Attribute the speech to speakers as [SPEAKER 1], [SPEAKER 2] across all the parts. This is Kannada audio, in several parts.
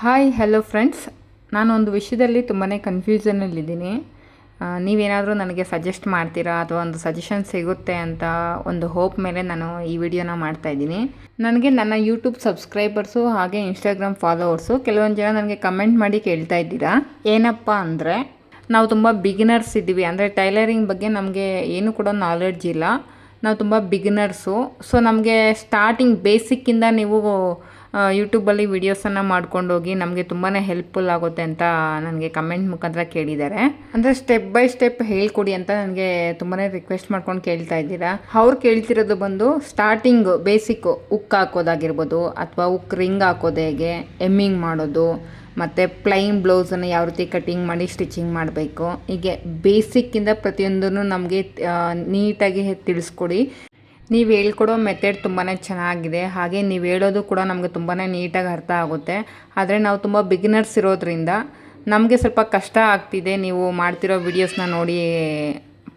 [SPEAKER 1] ಹಾಯ್ ಹಲೋ ಫ್ರೆಂಡ್ಸ್, ನಾನೊಂದು ವಿಷಯದಲ್ಲಿ ತುಂಬಾ ಕನ್ಫ್ಯೂಷನಲ್ಲಿದ್ದೀನಿ. ನೀವೇನಾದರೂ ನನಗೆ ಸಜೆಸ್ಟ್ ಮಾಡ್ತೀರಾ ಅಥವಾ ಒಂದು ಸಜೆಷನ್ ಸಿಗುತ್ತೆ ಅಂತ ಒಂದು ಹೋಪ್ ಮೇಲೆ ನಾನು ಈ ವಿಡಿಯೋನ ಮಾಡ್ತಾಯಿದ್ದೀನಿ. ನನಗೆ ನನ್ನ ಯೂಟ್ಯೂಬ್ ಸಬ್ಸ್ಕ್ರೈಬರ್ಸು ಹಾಗೆ ಇನ್ಸ್ಟಾಗ್ರಾಮ್ ಫಾಲೋವರ್ಸು ಕೆಲವೊಂದು ಜನ ನನಗೆ ಕಮೆಂಟ್ ಮಾಡಿ ಕೇಳ್ತಾ ಇದ್ದೀರಾ, ಏನಪ್ಪ ಅಂದರೆ ನಾವು ತುಂಬ ಬಿಗಿನರ್ಸ್ ಇದ್ದೀವಿ, ಅಂದರೆ ಟೈಲರಿಂಗ್ ಬಗ್ಗೆ ನಮಗೆ ಏನೂ ಕೂಡ ನಾಲೆಡ್ಜ್ ಇಲ್ಲ, ನಾವು ತುಂಬ ಬಿಗಿನರ್ಸು. ಸೊ ನಮಗೆ ಸ್ಟಾರ್ಟಿಂಗ್ ಬೇಸಿಕ್ಕಿಂದ ನೀವು ಯೂಟ್ಯೂಬಲ್ಲಿ ವೀಡಿಯೋಸನ್ನು ಮಾಡ್ಕೊಂಡೋಗಿ ನಮಗೆ ತುಂಬಾ ಹೆಲ್ಪ್ಫುಲ್ ಆಗುತ್ತೆ ಅಂತ ನನಗೆ ಕಮೆಂಟ್ ಮುಖಾಂತರ ಕೇಳಿದ್ದಾರೆ. ಅಂದರೆ ಸ್ಟೆಪ್ ಬೈ ಸ್ಟೆಪ್ ಹೇಳ್ಕೊಡಿ ಅಂತ ನನಗೆ ತುಂಬಾ ರಿಕ್ವೆಸ್ಟ್ ಮಾಡ್ಕೊಂಡು ಕೇಳ್ತಾ ಇದ್ದೀರಾ. ಅವ್ರು ಕೇಳ್ತಿರೋದು ಬಂದು ಸ್ಟಾರ್ಟಿಂಗ್ ಬೇಸಿಕ್ಕು ಉಕ್ ಹಾಕೋದಾಗಿರ್ಬೋದು, ಅಥವಾ ಉಕ್ ರಿಂಗ್ ಹಾಕೋದು ಹೇಗೆ, ಎಮ್ಮಿಂಗ್ ಮಾಡೋದು, ಮತ್ತು ಪ್ಲೈನ್ ಬ್ಲೌಸನ್ನು ಯಾವ ರೀತಿ ಕಟ್ಟಿಂಗ್ ಮಾಡಿ ಸ್ಟಿಚಿಂಗ್ ಮಾಡಬೇಕು, ಹೀಗೆ ಬೇಸಿಕ್ಕಿಂದ ಪ್ರತಿಯೊಂದನ್ನು ನಮಗೆ ನೀಟಾಗಿ ತಿಳಿಸ್ಕೊಡಿ. ನೀವು ಹೇಳ್ಕೊಡೋ ಮೆಥಡ್ ತುಂಬಾ ಚೆನ್ನಾಗಿದೆ, ಹಾಗೆ ನೀವು ಹೇಳೋದು ಕೂಡ ನಮಗೆ ತುಂಬಾ ನೀಟಾಗಿ ಅರ್ಥ ಆಗುತ್ತೆ. ಆದರೆ ನಾವು ತುಂಬ ಬಿಗಿನರ್ಸ್ ಇರೋದ್ರಿಂದ ನಮಗೆ ಸ್ವಲ್ಪ ಕಷ್ಟ ಆಗ್ತಿದೆ ನೀವು ಮಾಡ್ತಿರೋ ವಿಡಿಯೋಸ್ನ ನೋಡಿ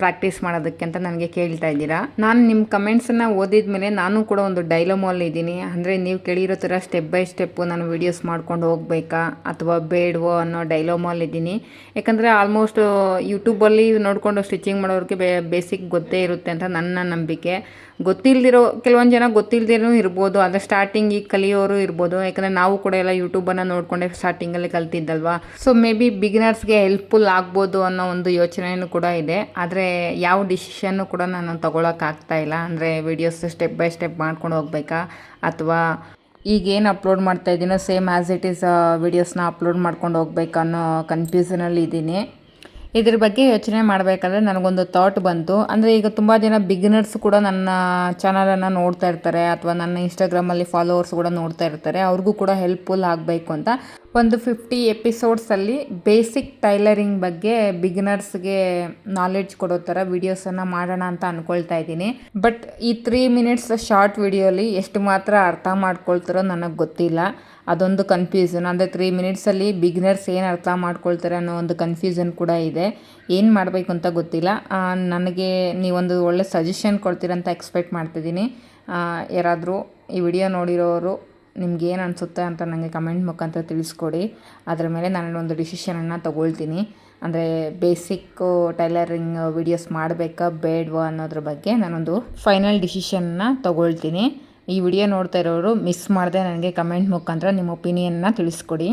[SPEAKER 1] ಪ್ರಾಕ್ಟೀಸ್ ಮಾಡೋದಕ್ಕೆ ಅಂತ ನನಗೆ ಕೇಳ್ತಾ ಇದ್ದೀರಾ. ನಾನು ನಿಮ್ಮ ಕಮೆಂಟ್ಸನ್ನು ಓದಿದ ಮೇಲೆ ನಾನು ಕೂಡ ಒಂದು ಡೈಲಮಲ್ಲಿ ಇದ್ದೀನಿ. ಅಂದರೆ ನೀವು ಕೇಳಿರೋ ಥರ ಸ್ಟೆಪ್ ಬೈ ಸ್ಟೆಪ್ಪು ನಾನು ವೀಡಿಯೋಸ್ ಮಾಡ್ಕೊಂಡು ಹೋಗ್ಬೇಕಾ ಅಥವಾ ಬೇಡವೋ ಅನ್ನೋ ಡೈಲಮಲ್ಲಿ ಇದ್ದೀನಿ. ಯಾಕಂದರೆ ಆಲ್ಮೋಸ್ಟ್ ಯೂಟ್ಯೂಬಲ್ಲಿ ನೋಡಿಕೊಂಡು ಸ್ಟಿಚಿಂಗ್ ಮಾಡೋರಿಗೆ ಬೇಸಿಕ್ ಗೊತ್ತೇ ಇರುತ್ತೆ ಅಂತ ನನ್ನ ನಂಬಿಕೆ. ಗೊತ್ತಿಲ್ಲದಿರೋ ಕೆಲವೊಂದು ಜನ ಗೊತ್ತಿಲ್ಲದಿರೋ ಇರ್ಬೋದು, ಆದರೆ ಸ್ಟಾರ್ಟಿಂಗ್ ಈಗ ಕಲಿಯೋರು ಇರ್ಬೋದು. ಯಾಕಂದರೆ ನಾವು ಕೂಡ ಎಲ್ಲ ಯೂಟ್ಯೂಬನ್ನು ನೋಡಿಕೊಂಡೆ ಸ್ಟಾರ್ಟಿಂಗಲ್ಲಿ ಕಲ್ತಿದ್ದಲ್ವಾ. ಸೊ ಮೇ ಬಿ ಬಿಗಿನರ್ಸ್ಗೆ ಹೆಲ್ಪ್ಫುಲ್ ಆಗ್ಬೋದು ಅನ್ನೋ ಒಂದು ಯೋಚನೆಯೂ ಕೂಡ ಇದೆ. ಆದರೆ ಯಾವ ಡಿಸಿಷನ್ನು ಕೂಡ ನಾನು ತೊಗೊಳಕ್ಕಾಗ್ತಾ ಇಲ್ಲ. ಅಂದರೆ ವೀಡಿಯೋಸ್ ಸ್ಟೆಪ್ ಬೈ ಸ್ಟೆಪ್ ಮಾಡ್ಕೊಂಡು ಹೋಗ್ಬೇಕಾ ಅಥವಾ ಈಗೇನು ಅಪ್ಲೋಡ್ ಮಾಡ್ತಾ ಇದ್ದೀನೋ ಸೇಮ್ ಆ್ಯಸ್ ಇಟ್ ಈಸ್ ವೀಡಿಯೋಸ್ನ ಅಪ್ಲೋಡ್ ಮಾಡ್ಕೊಂಡು ಹೋಗ್ಬೇಕಾ ಅನ್ನೋ ಕನ್ಫ್ಯೂಷನಲ್ಲಿ ಇದ್ದೀನಿ. ಇದ್ರ ಬಗ್ಗೆ ಯೋಚನೆ ಮಾಡಬೇಕಾದ್ರೆ ನನಗೊಂದು ಥಾಟ್ ಬಂತು. ಅಂದರೆ ಈಗ ತುಂಬ ಜನ ಬಿಗಿನರ್ಸ್ ಕೂಡ ನನ್ನ ಚಾನಲನ್ನು ನೋಡ್ತಾ ಇರ್ತಾರೆ, ಅಥವಾ ನನ್ನ ಇನ್ಸ್ಟಾಗ್ರಾಮಲ್ಲಿ ಫಾಲೋವರ್ಸ್ ಕೂಡ ನೋಡ್ತಾ ಇರ್ತಾರೆ. ಅವ್ರಿಗೂ ಕೂಡ ಹೆಲ್ಪ್ಫುಲ್ ಆಗಬೇಕು ಅಂತ ಒಂದು 50 ಎಪಿಸೋಡ್ಸಲ್ಲಿ ಬೇಸಿಕ್ ಟೈಲರಿಂಗ್ ಬಗ್ಗೆ ಬಿಗಿನರ್ಸ್ಗೆ ನಾಲೆಡ್ಜ್ ಕೊಡೋ ಥರ ವೀಡಿಯೋಸನ್ನು ಮಾಡೋಣ ಅಂತ ಅಂದ್ಕೊಳ್ತಾ ಇದ್ದೀನಿ. ಬಟ್ ಈ 3 ಮಿನಿಟ್ಸ್ ಶಾರ್ಟ್ ವಿಡಿಯೋಲಿ ಎಷ್ಟು ಮಾತ್ರ ಅರ್ಥ ಮಾಡ್ಕೊಳ್ತಾರೋ ನನಗೆ ಗೊತ್ತಿಲ್ಲ. ಅದೊಂದು ಕನ್ಫ್ಯೂಷನ್. ಅಂದರೆ 3 ಮಿನಿಟ್ಸಲ್ಲಿ ಬಿಗಿನರ್ಸ್ ಏನು ಅರ್ಥ ಮಾಡ್ಕೊಳ್ತಾರೆ ಅನ್ನೋ ಒಂದು ಕನ್ಫ್ಯೂಷನ್ ಕೂಡ ಇದೆ. ಏನು ಮಾಡಬೇಕು ಅಂತ ಗೊತ್ತಿಲ್ಲ. ನನಗೆ ನೀವೊಂದು ಒಳ್ಳೆ ಸಜೆಷನ್ ಕೊಡ್ತೀರಂತ ಎಕ್ಸ್ಪೆಕ್ಟ್ ಮಾಡ್ತಿದ್ದೀನಿ. ಯಾರಾದರೂ ಈ ವಿಡಿಯೋ ನೋಡಿರೋರು ನಿಮ್ಗೇನು ಅನಿಸುತ್ತೆ ಅಂತ ನನಗೆ ಕಮೆಂಟ್ ಮುಖಾಂತರ ತಿಳಿಸ್ಕೊಡಿ. ಅದರ ಮೇಲೆ ನಾನು ಒಂದು ಡಿಸಿಷನನ್ನು ತೊಗೊಳ್ತೀನಿ. ಅಂದರೆ ಬೇಸಿಕ್ಕು ಟೈಲರಿಂಗ್ ವೀಡಿಯೋಸ್ ಮಾಡಬೇಕಾ ಬೇಡವಾ ಅನ್ನೋದ್ರ ಬಗ್ಗೆ ನಾನೊಂದು ಫೈನಲ್ ಡಿಸಿಷನ್ನ ತೊಗೊಳ್ತೀನಿ. ಈ ವಿಡಿಯೋ ನೋಡ್ತಾ ಇರೋರು ಮಿಸ್ ಮಾಡದೆ ನನಗೆ ಕಮೆಂಟ್ ಮುಖಾಂತರ ನಿಮ್ಮ ಒಪಿನಿಯನ್ನ ತಿಳಿಸ್ಕೊಡಿ.